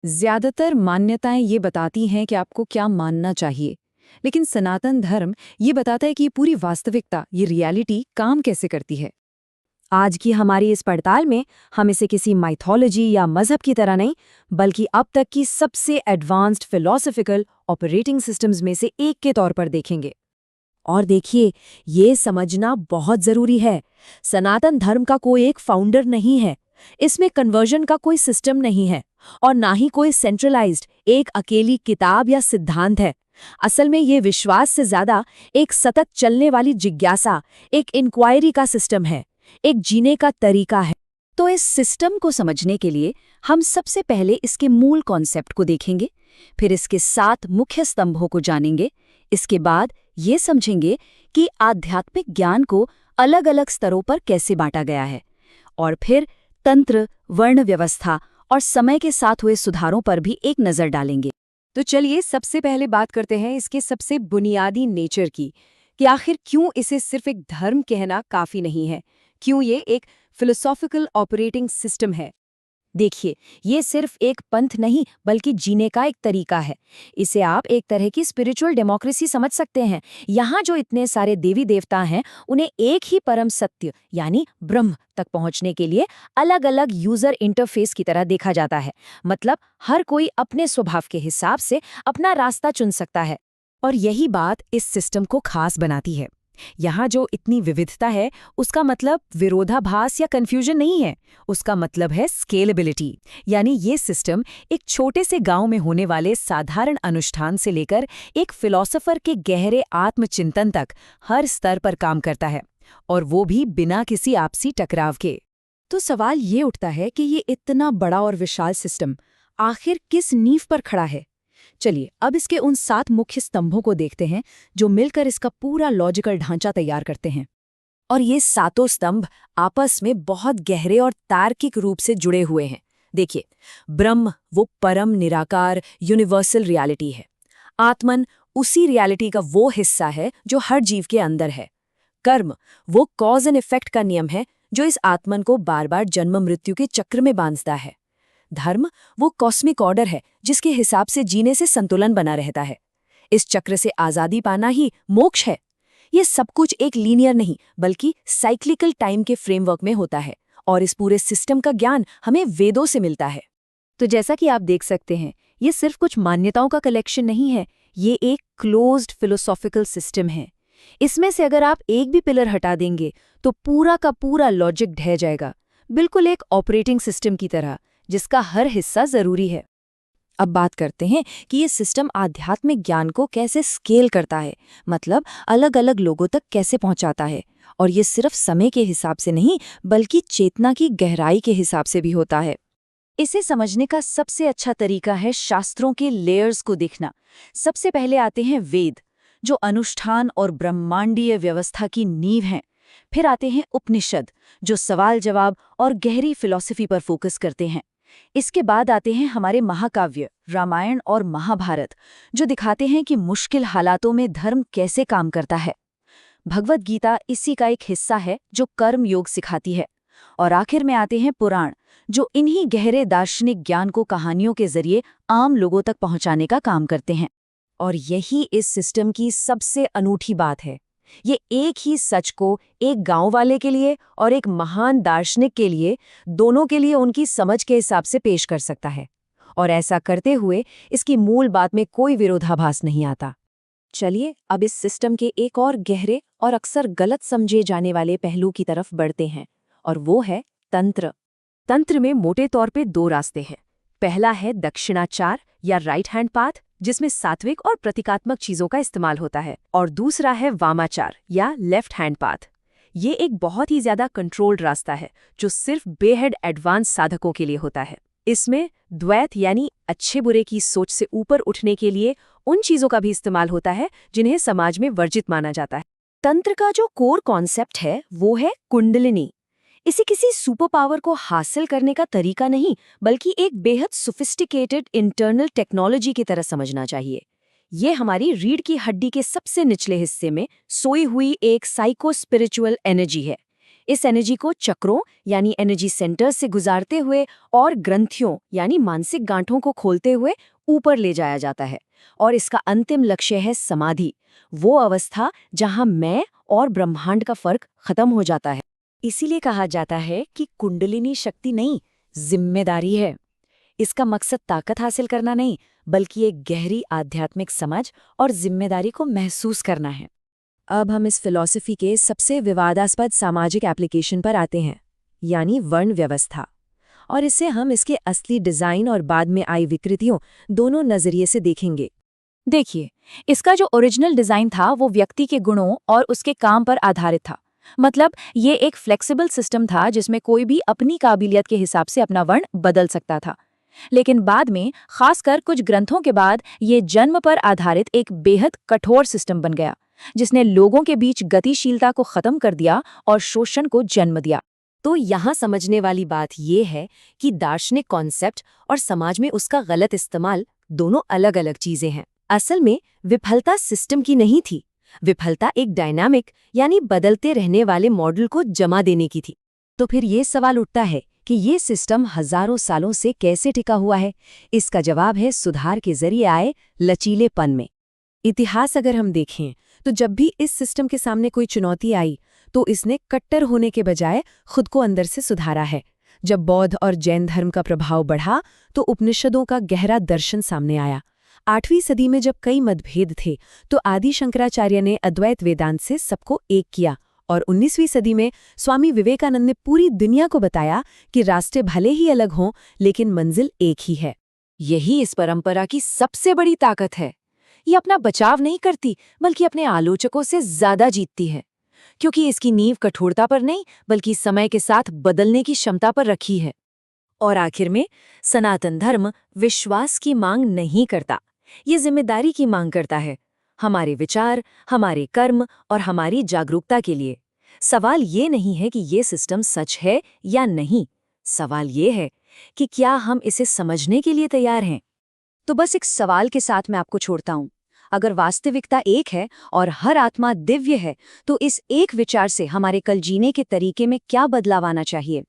ज्यादातर मान्यताएं ये बताती हैं कि आपको क्या मानना चाहिए, लेकिन सनातन धर्म ये बताता है कि ये पूरी वास्तविकता, ये रियलिटी काम कैसे करती है। आज की हमारी इस पड़ताल में हम इसे किसी माइथोलॉजी या मजहब की तरह नहीं, बल्कि अब तक की सबसे एडवांस्ड फिलॉसफिकल ऑपरेटिंग सिस्टम्स में से एक के तौर पर देखेंगे। और देखिए, ये समझना बहुत जरूरी है, सनातन धर्म का कोई एक फाउंडर नहीं है, इसमें कन्वर्जन का कोई सिस्टम नहीं है, और ना ही कोई सेंट्रलाइज्ड एक अकेली किताब या सिद्धांत है। असल में ये विश्वास से ज्यादा एक सतत चलने वाली जिज्ञासा, एक इंक्वायरी का सिस्टम है, एक जीने का तरीका है। तो इस सिस्टम को समझने के लिए हम सबसे पहले इसके मूल कॉन्सेप्ट को देखेंगे, फिर इसके 7 मुख्य स्तंभों को जानेंगे। इसके बाद ये समझेंगे कि आध्यात्मिक ज्ञान को अलग अलग स्तरों पर कैसे बांटा गया है, और फिर तंत्र, वर्ण व्यवस्था और समय के साथ हुए सुधारों पर भी एक नज़र डालेंगे। तो चलिए सबसे पहले बात करते हैं इसके सबसे बुनियादी नेचर की, कि आखिर क्यों इसे सिर्फ एक धर्म कहना काफी नहीं है, क्यों ये एक फिलोसॉफिकल ऑपरेटिंग सिस्टम है। देखिए, ये सिर्फ एक पंथ नहीं बल्कि जीने का एक तरीका है। इसे आप एक तरह की स्पिरिचुअल डेमोक्रेसी समझ सकते हैं। यहाँ जो इतने सारे देवी देवता हैं, उन्हें एक ही परम सत्य यानी ब्रह्म तक पहुँचने के लिए अलग अलग यूजर इंटरफेस की तरह देखा जाता है। मतलब हर कोई अपने स्वभाव के हिसाब से अपना रास्ता चुन सकता है। और यही बात इस सिस्टम को खास बनाती है। यहाँ जो इतनी विविधता है, उसका मतलब विरोधाभास या कंफ्यूजन नहीं है, उसका मतलब है स्केलेबिलिटी। यानी ये सिस्टम एक छोटे से गांव में होने वाले साधारण अनुष्ठान से लेकर एक फिलॉसफर के गहरे आत्मचिंतन तक हर स्तर पर काम करता है, और वो भी बिना किसी आपसी टकराव के। तो सवाल ये उठता है कि ये इतना बड़ा और विशाल सिस्टम आखिर किस नींव पर खड़ा है। चलिए अब इसके उन 7 मुख्य स्तंभों को देखते हैं जो मिलकर इसका पूरा लॉजिकल ढांचा तैयार करते हैं। और ये सातों स्तंभ आपस में बहुत गहरे और तार्किक रूप से जुड़े हुए हैं। देखिए, ब्रह्म वो परम निराकार यूनिवर्सल रियलिटी है। आत्मन उसी रियलिटी का वो हिस्सा है जो हर जीव के अंदर है। कर्म वो कॉज एंड इफेक्ट का नियम है जो इस आत्मन को बार बार जन्म मृत्यु के चक्र में बांधता है। धर्म वो कॉस्मिक ऑर्डर है जिसके हिसाब से जीने से संतुलन बना रहता है। इस चक्र से आजादी पाना ही मोक्ष है। ये सब कुछ एक लीनियर नहीं बल्कि साइक्लिकल टाइम के फ्रेमवर्क में होता है, और इस पूरे सिस्टम का ज्ञान हमें वेदों से मिलता है। तो जैसा कि आप देख सकते हैं, ये सिर्फ कुछ मान्यताओं का कलेक्शन नहीं है, ये एक क्लोज्ड फिलोसॉफिकल सिस्टम है। इसमें से अगर आप एक भी पिलर हटा देंगे तो पूरा का पूरा लॉजिक ढह जाएगा, बिल्कुल एक ऑपरेटिंग सिस्टम की तरह जिसका हर हिस्सा जरूरी है। अब बात करते हैं कि ये सिस्टम आध्यात्मिक ज्ञान को कैसे स्केल करता है, मतलब अलग अलग लोगों तक कैसे पहुंचाता है। और ये सिर्फ समय के हिसाब से नहीं बल्कि चेतना की गहराई के हिसाब से भी होता है। इसे समझने का सबसे अच्छा तरीका है शास्त्रों के लेयर्स को देखना। सबसे पहले आते हैं वेद, जो अनुष्ठान और ब्रह्मांडीय व्यवस्था की नींव हैं। फिर आते हैं उपनिषद, जो सवाल जवाब और गहरी फिलॉसफी पर फोकस करते हैं। इसके बाद आते हैं हमारे महाकाव्य रामायण और महाभारत, जो दिखाते हैं कि मुश्किल हालातों में धर्म कैसे काम करता है। भगवद गीता इसी का एक हिस्सा है जो कर्म योग सिखाती है। और आखिर में आते हैं पुराण, जो इन्हीं गहरे दार्शनिक ज्ञान को कहानियों के जरिए आम लोगों तक पहुंचाने का काम करते हैं। और यही इस सिस्टम की सबसे अनूठी बात है। ये एक ही सच को एक गांव वाले के लिए और एक महान दार्शनिक के लिए, दोनों के लिए उनकी समझ के हिसाब से पेश कर सकता है। और ऐसा करते हुए इसकी मूल बात में कोई विरोधाभास नहीं आता। चलिए अब इस सिस्टम के एक और गहरे और अक्सर गलत समझे जाने वाले पहलू की तरफ बढ़ते हैं, और वो है तंत्र। तंत्र में मोटे तौर पे 2 रास्ते हैं। पहला है दक्षिणाचार या राइट हैंड पाथ, जिसमें सात्विक और प्रतीकात्मक चीजों का इस्तेमाल होता है, और दूसरा है वामाचार या लेफ्ट हैंड पाथ। ये एक बहुत ही ज्यादा कंट्रोल्ड रास्ता है जो सिर्फ बेहद एडवांस साधकों के लिए होता है। इसमें द्वैत यानी अच्छे बुरे की सोच से ऊपर उठने के लिए उन चीजों का भी इस्तेमाल होता है जिन्हें समाज में वर्जित माना जाता है। तंत्र का जो कोर कॉन्सेप्ट है वो है कुंडलिनी। इसे किसी सुपर पावर को हासिल करने का तरीका नहीं बल्कि एक बेहद सोफिस्टिकेटेड इंटरनल टेक्नोलॉजी की तरह समझना चाहिए। ये हमारी रीढ़ की हड्डी के सबसे निचले हिस्से में सोई हुई एक साइको स्पिरिचुअल एनर्जी है। इस एनर्जी को चक्रों यानी एनर्जी सेंटर्स से गुजारते हुए और ग्रंथियों यानी मानसिक गांठों को खोलते हुए ऊपर ले जाया जाता है। और इसका अंतिम लक्ष्य है समाधि, वो अवस्था जहां मैं और ब्रह्मांड का फर्क खत्म हो जाता है। इसीलिए कहा जाता है कि कुंडलिनी शक्ति नहीं, जिम्मेदारी है। इसका मकसद ताकत हासिल करना नहीं, बल्कि एक गहरी आध्यात्मिक समझ और जिम्मेदारी को महसूस करना है। अब हम इस फिलॉसफी के सबसे विवादास्पद सामाजिक एप्लीकेशन पर आते हैं, यानी वर्ण व्यवस्था। और इसे हम इसके असली डिजाइन और बाद में आई विकृतियों दोनों नजरिए से देखेंगे। देखिए, इसका जो ओरिजिनल डिजाइन था वो व्यक्ति के गुणों और उसके काम पर आधारित था। मतलब ये एक फ्लेक्सिबल सिस्टम था जिसमें कोई भी अपनी काबिलियत के हिसाब से अपना वर्ण बदल सकता था। लेकिन बाद में, खासकर कुछ ग्रंथों के बाद, ये जन्म पर आधारित एक बेहद कठोर सिस्टम बन गया, जिसने लोगों के बीच गतिशीलता को खत्म कर दिया और शोषण को जन्म दिया। तो यहाँ समझने वाली बात ये है कि दार्शनिक कॉन्सेप्ट और समाज में उसका गलत इस्तेमाल दोनों अलग अलग चीजें हैं। असल में विफलता सिस्टम की नहीं थी, विफलता एक डायनामिक यानी बदलते रहने वाले मॉडल को जमा देने की थी। तो फिर ये सवाल उठता है कि ये सिस्टम हजारों सालों से कैसे टिका हुआ है? इसका जवाब है सुधार के जरिए आए लचीलेपन में। इतिहास अगर हम देखें तो जब भी इस सिस्टम के सामने कोई चुनौती आई तो इसने कट्टर होने के बजाय खुद को अंदर से सुधारा है। जब बौद्ध और जैन धर्म का प्रभाव बढ़ा तो उपनिषदों का गहरा दर्शन सामने आया। 8वीं सदी में जब कई मतभेद थे तो आदि शंकराचार्य ने अद्वैत वेदांत से सबको एक किया, और 19वीं सदी में स्वामी विवेकानंद ने पूरी दुनिया को बताया कि रास्ते भले ही अलग हों लेकिन मंजिल एक ही है। यही इस परंपरा की सबसे बड़ी ताकत है। ये अपना बचाव नहीं करती, बल्कि अपने आलोचकों से ज्यादा जीतती है, क्योंकि इसकी नींव कठोरता पर नहीं बल्कि समय के साथ बदलने की क्षमता पर रखी है। और आखिर में सनातन धर्म विश्वास की मांग नहीं करता, ये जिम्मेदारी की मांग करता है, हमारे विचार, हमारे कर्म और हमारी जागरूकता के लिए। सवाल ये नहीं है कि ये सिस्टम सच है या नहीं, सवाल ये है कि क्या हम इसे समझने के लिए तैयार हैं। तो बस एक सवाल के साथ मैं आपको छोड़ता हूं। अगर वास्तविकता एक है और हर आत्मा दिव्य है, तो इस एक विचार से हमारे कल जीने के तरीके में क्या बदलाव आना चाहिए?